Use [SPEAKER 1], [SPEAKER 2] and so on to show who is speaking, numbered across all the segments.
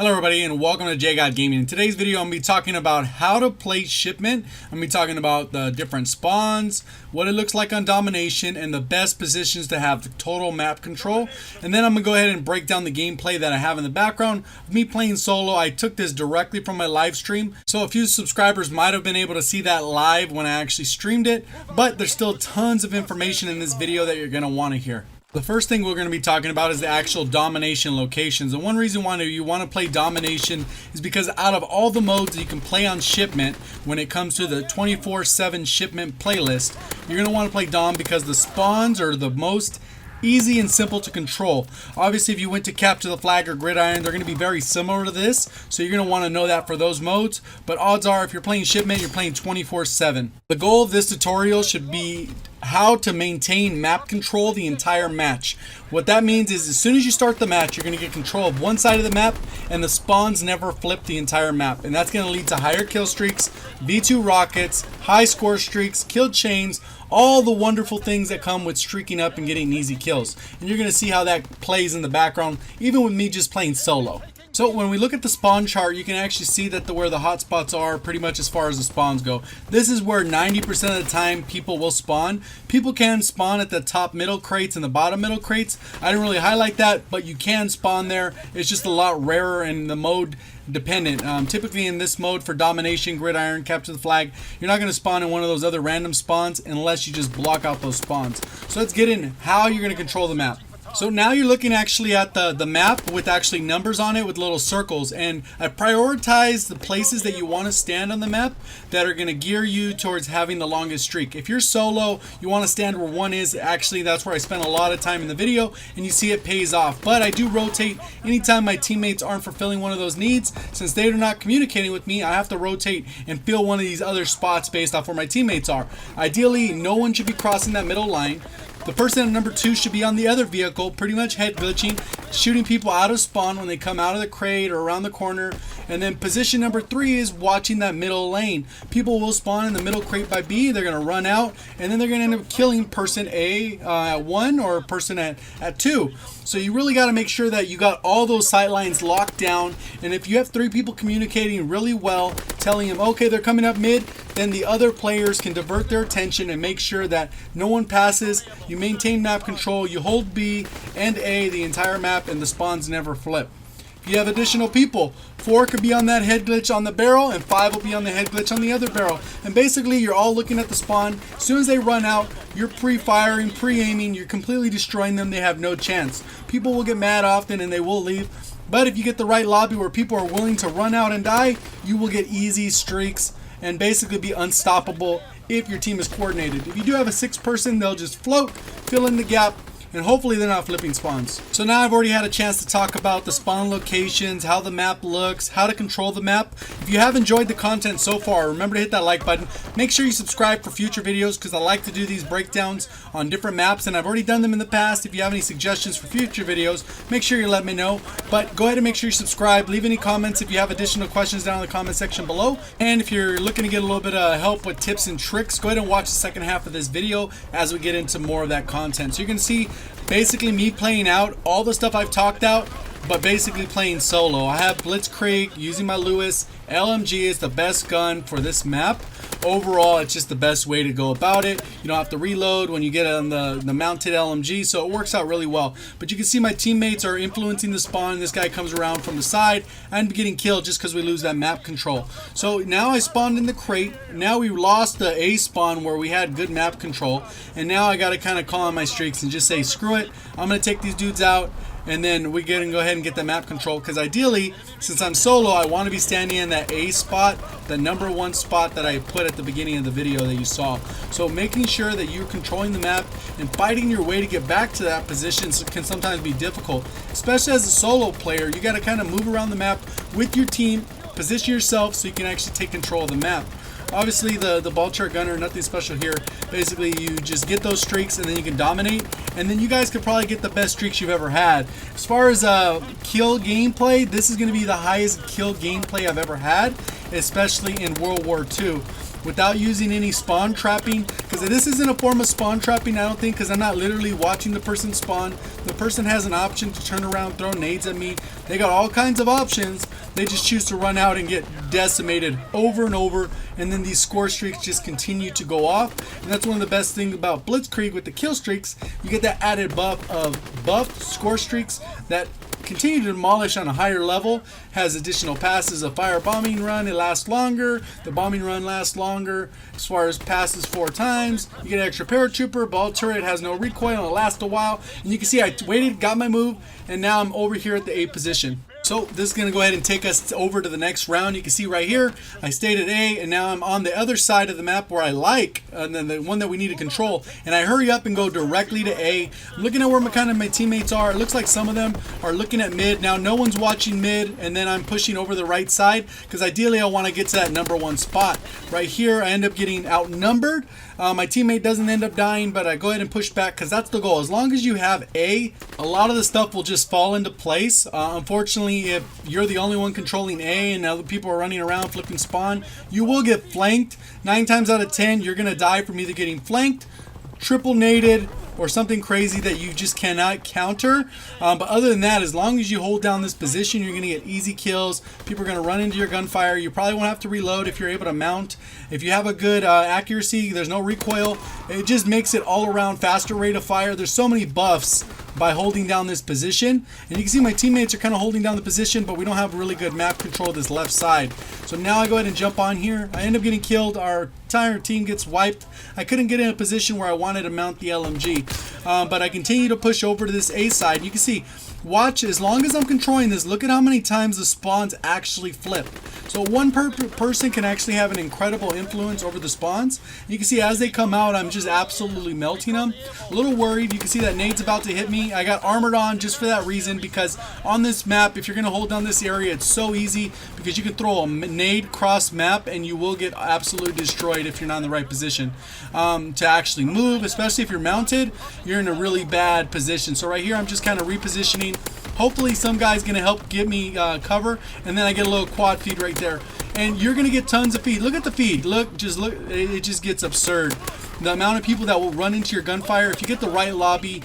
[SPEAKER 1] Hello everybody and welcome to JGod Gaming. In today's video I'm going to be talking about how to play Shipment. I'm going to be talking about the different spawns, what it looks like on domination, and the best positions to have the total map control. And then I'm going to go ahead and break down the gameplay that I have in the background of me playing solo. I took this directly from my live stream, so a few subscribers might have been able to see that live when I actually streamed it, but there's still tons of information in this video that you're going to want to hear. The first thing we're going to be talking about is the actual domination locations. And one reason why you want to play domination is because out of all the modes you can play on Shipment, when it comes to the 24/7 Shipment playlist, you're going to want to play dom because the spawns are the most easy and simple to control. Obviously, if you went to Capture the Flag or Gridiron, they're going to be very similar to this, so you're going to want to know that for those modes. But odds are, if you're playing Shipment, you're playing 24/7. The goal of this tutorial should be how to maintain map control the entire match. What that means is as soon as you start the match, you're going to get control of one side of the map and the spawns never flip the entire map. And that's going to lead to higher kill streaks, V2 rockets, high score streaks, kill chains, all the wonderful things that come with streaking up and getting easy kills. And you're going to see how that plays in the background, even with me just playing solo. So when we look at the spawn chart, you can actually see that where the hotspots are pretty much as far as the spawns go. This is where 90% of the time people will spawn. People can spawn at the top middle crates and the bottom middle crates. I didn't really highlight that, but you can spawn there. It's just a lot rarer and the mode dependent. Typically in this mode for domination, gridiron, capture the flag, you're not going to spawn in one of those other random spawns unless you just block out those spawns. So let's get in how you're going to control the map. So now you're looking actually at the map with actually numbers on it with little circles, and I prioritize the places that you want to stand on the map that are going to gear you towards having the longest streak. If you're solo, you want to stand where one is. Actually, that's where I spend a lot of time in the video, and you see it pays off. But I do rotate anytime my teammates aren't fulfilling one of those needs. Since they're not communicating with me, I have to rotate and fill one of these other spots based off where my teammates are. Ideally, no one should be crossing that middle line. The person at number 2 should be on the other vehicle, pretty much head glitching, shooting people out of spawn when they come out of the crate or around the corner. And then position number 3 is watching that middle lane. People will spawn in the middle crate by B, they're going to run out, and then they're going to end up killing person A at 1 or person at 2. So you really got to make sure that you got all those sight lines locked down. And if you have 3 people communicating really well, telling them, okay, they're coming up mid, then the other players can divert their attention and make sure that no one passes. You maintain map control, you hold B and A the entire map, and the spawns never flip. If you have additional people, 4 could be on that head glitch on the barrel and 5 will be on the head glitch on the other barrel. And basically you're all looking at the spawn. As soon as they run out, you're pre-firing, pre-aiming, you're completely destroying them. They have no chance. People will get mad often and they will leave. But if you get the right lobby where people are willing to run out and die, you will get easy streaks and basically be unstoppable if your team is coordinated. If you do have a 6th person, they'll just float, fill in the gap, and hopefully they're not flipping spawns. So now I've already had a chance to talk about the spawn locations, how the map looks, how to control the map. If you have enjoyed the content so far, remember to hit that like button. Make sure you subscribe for future videos because I like to do these breakdowns on different maps, and I've already done them in the past. If you have any suggestions for future videos, make sure you let me know. But go ahead and make sure you subscribe. Leave any comments if you have additional questions down in the comment section below. And if you're looking to get a little bit of help with tips and tricks, go ahead and watch the second half of this video as we get into more of that content. So you're going to see basically me playing out all the stuff I've talked out, but basically playing solo. I have Blitzkrieg using my Lewis. LMG is the best gun for this map. Overall, it's just the best way to go about it. You don't have to reload when you get on the mounted LMG, so it works out really well. But you can see my teammates are influencing the spawn. This guy comes around from the side and getting killed just because we lose that map control. So now I spawned in the crate. Now we lost the A spawn where we had good map control. And now I got to kind of call on my streaks and just say, screw it. I'm going to take these dudes out. And then we can go ahead and get the map control, because ideally, since I'm solo, I want to be standing in that A spot, the number 1 spot that I put at the beginning of the video that you saw. So making sure that you're controlling the map and fighting your way to get back to that position can sometimes be difficult, especially as a solo player. You got to kind of move around the map with your team, position yourself so you can actually take control of the map. Obviously the ball chart gunner, nothing special here. Basically you just get those streaks and then you can dominate, and then you guys could probably get the best streaks you've ever had. As far as kill gameplay, this is going to be the highest kill gameplay I've ever had, especially in World War II. without using any spawn trapping, because this isn't a form of spawn trapping, I don't think, because I'm not literally watching the person spawn. The person has an option to turn around, throw nades at me. They got all kinds of options. They just choose to run out and get decimated over and over, and then these score streaks just continue to go off. And that's one of the best things about Blitzkrieg with the kill streaks. You get that added buff of buffed score streaks that continue to demolish on a higher level. Has additional passes, a fire bombing run, it lasts longer. The bombing run lasts longer. As far as passes 4 times, you get an extra paratrooper. Ball turret has no recoil, it lasts a while. And you can see I waited, got my move, and now I'm over here at the A position. So this is going to go ahead and take us over to the next round. You can see right here, I stayed at A, and now I'm on the other side of the map where I like, and then the one that we need to control. And I hurry up and go directly to A. I'm looking at where my teammates are. It looks like some of them are looking at mid. Now no one's watching mid, and then I'm pushing over the right side, because ideally I want to get to that #1 spot. Right here, I end up getting outnumbered. My teammate doesn't end up dying, but I go ahead and push back, because that's the goal. As long as you have A, a lot of the stuff will just fall into place. Unfortunately, if you're the only one controlling A and other people are running around flipping spawn, you will get flanked. 9 times out of 10, you're going to die from either getting flanked, triple naded, or something crazy that you just cannot counter. But other than that, as long as you hold down this position, you're going to get easy kills. People are going to run into your gunfire. You probably won't have to reload if you're able to mount. If you have a good accuracy, there's no recoil. It just makes it all around faster rate of fire. There's so many buffs by holding down this position. And you can see my teammates are kind of holding down the position, but we don't have really good map control of this left side. So now I go ahead and jump on here. I end up getting killed. Our entire team gets wiped. I couldn't get in a position where I wanted to mount the LMG. But I continue to push over to this A side. You can see, watch, as long as I'm controlling this, look at how many times the spawns actually flip. So one person can actually have an incredible influence over the spawns. You can see as they come out, I'm just absolutely melting them. A little worried. You can see that nade's about to hit me. I got armored on just for that reason, because on this map, if you're going to hold down this area, it's so easy, because you can throw a nade cross map and you will get absolutely destroyed if you're not in the right position. To actually move, especially if you're mounted, you're in a really bad position. So right here, I'm just kind of repositioning. Hopefully some guy's going to help give me cover, and then I get a little quad feed right there. And you're going to get tons of feed. Look at the feed. Look, it just gets absurd. The amount of people that will run into your gunfire. If you get the right lobby,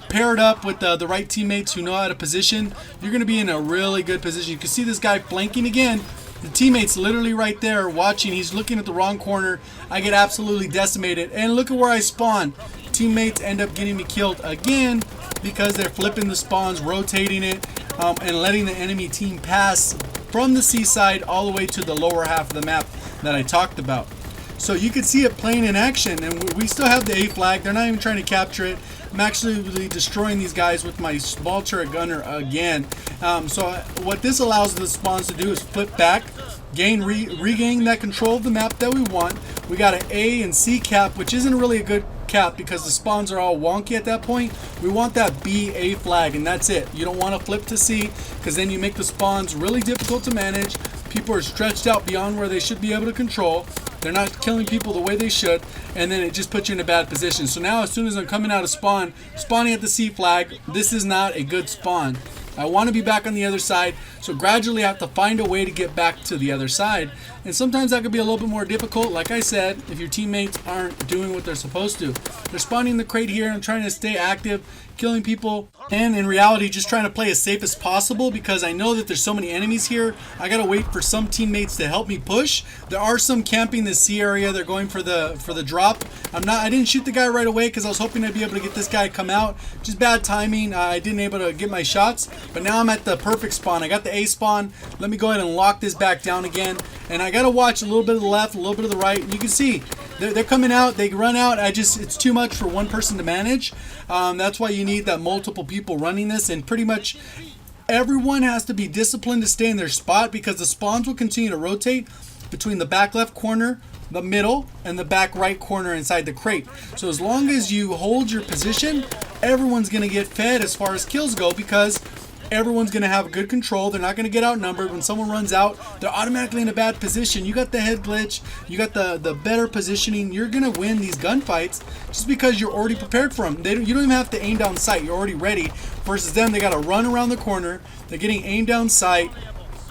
[SPEAKER 1] paired up with the right teammates who know how to position, you're going to be in a really good position. You can see this guy flanking again. The teammate's literally right there watching. He's looking at the wrong corner. I get absolutely decimated. And look at where I spawn. Teammates end up getting me killed again, because they're flipping the spawns, rotating it, and letting the enemy team pass from the seaside all the way to the lower half of the map that I talked about. So you can see it playing in action, and we still have the A flag. They're not even trying to capture it. I'm actually really destroying these guys with my ball turret gunner again. So what this allows the spawns to do is flip back, regain that control of the map that we want. We got an A and C cap, which isn't really a good cap because the spawns are all wonky at that point. We want that B A flag, and that's it. You don't want to flip to C, because then you make the spawns really difficult to manage. People are stretched out beyond where they should be able to control. They're not killing people the way they should, and then it just puts you in a bad position. So now as soon as I'm coming out of spawn, spawning at the C flag, this is not a good spawn. I want to be back on the other side, so gradually I have to find a way to get back to the other side. And sometimes that could be a little bit more difficult, like I said, if your teammates aren't doing what they're supposed to. They're spawning the crate here and trying to stay active, killing people, and in reality just trying to play as safe as possible, because I know that there's so many enemies here. I gotta wait for some teammates to help me push. There are some camping the C area. They're going for the drop. I didn't shoot the guy right away because I was hoping I'd be able to get this guy to come out. Just bad timing. I didn't able to get my shots, but now I'm at the perfect spawn. I got the A spawn. Let me go ahead and lock this back down again, and I gotta watch a little bit of the left, a little bit of the right. You can see they're coming out. They run out. It's too much for one person to manage. That's why you need that multiple people running this, and pretty much everyone has to be disciplined to stay in their spot, because the spawns will continue to rotate between the back left corner, the middle, and the back right corner inside the crate. So as long as you hold your position, everyone's going to get fed as far as kills go, because everyone's going to have good control. They're not going to get outnumbered. When someone runs out, they're automatically in a bad position. You got the head glitch. You got the better positioning. You're going to win these gunfights just because you're already prepared for them. You don't even have to aim down sight. You're already ready. Versus them, they got to run around the corner. They're getting aimed down sight.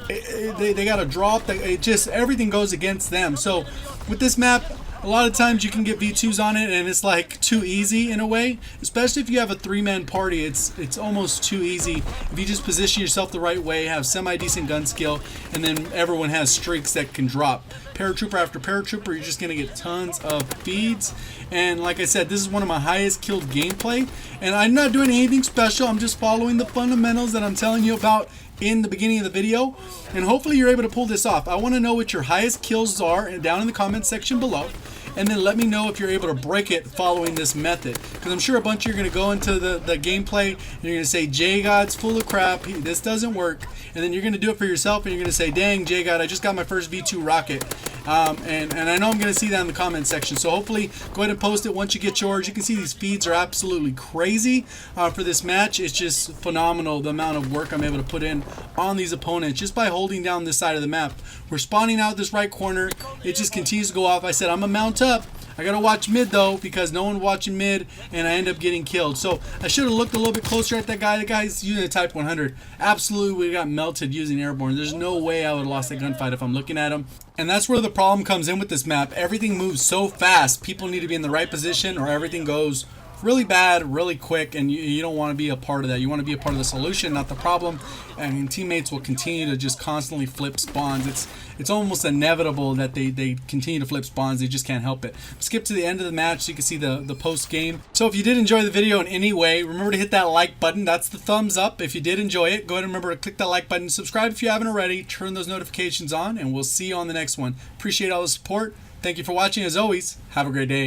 [SPEAKER 1] they got to drop. It just, everything goes against them. So with this map, a lot of times you can get V2s on it and it's like too easy in a way, especially if you have a 3-man party. It's almost too easy if you just position yourself the right way, have semi-decent gun skill, and then everyone has streaks that can drop. Paratrooper after paratrooper, you're just going to get tons of feeds. And like I said, this is one of my highest killed gameplay, and I'm not doing anything special. I'm just following the fundamentals that I'm telling you about in the beginning of the video, and hopefully you're able to pull this off. I want to know what your highest kills are down in the comment section below, and then let me know if you're able to break it following this method, because I'm sure a bunch of you are going to go into the gameplay and you're going to say, J-God's full of crap, this doesn't work, and then you're going to do it for yourself and you're going to say, dang, J-God, I just got my first V2 rocket. And I know I'm going to see that in the comment section, so hopefully go ahead and post it once you get yours. You can see these feeds are absolutely crazy for this match. It's just phenomenal the amount of work I'm able to put in on these opponents just by holding down this side of the map. We're spawning out this right corner. It just continues to go off. I said I'm going to mount up. I gotta watch mid though, because no one watching mid and I end up getting killed. So I should have looked a little bit closer at that guy. The guy's using a Type 100. Absolutely, we got melted using airborne. There's no way I would have lost that gunfight if I'm looking at him. And that's where the problem comes in with this map. Everything moves so fast. People need to be in the right position or everything goes really bad, really quick, and you don't want to be a part of that. You want to be a part of the solution, not the problem. And teammates will continue to just constantly flip spawns. It's almost inevitable that they continue to flip spawns. They just can't help it. Skip to the end of the match so you can see the post game. So if you did enjoy the video in any way, remember to hit that like button. That's the thumbs up. If you did enjoy it, go ahead and remember to click that like button. Subscribe if you haven't already. Turn those notifications on, and we'll see you on the next one. Appreciate all the support. Thank you for watching. As always, have a great day.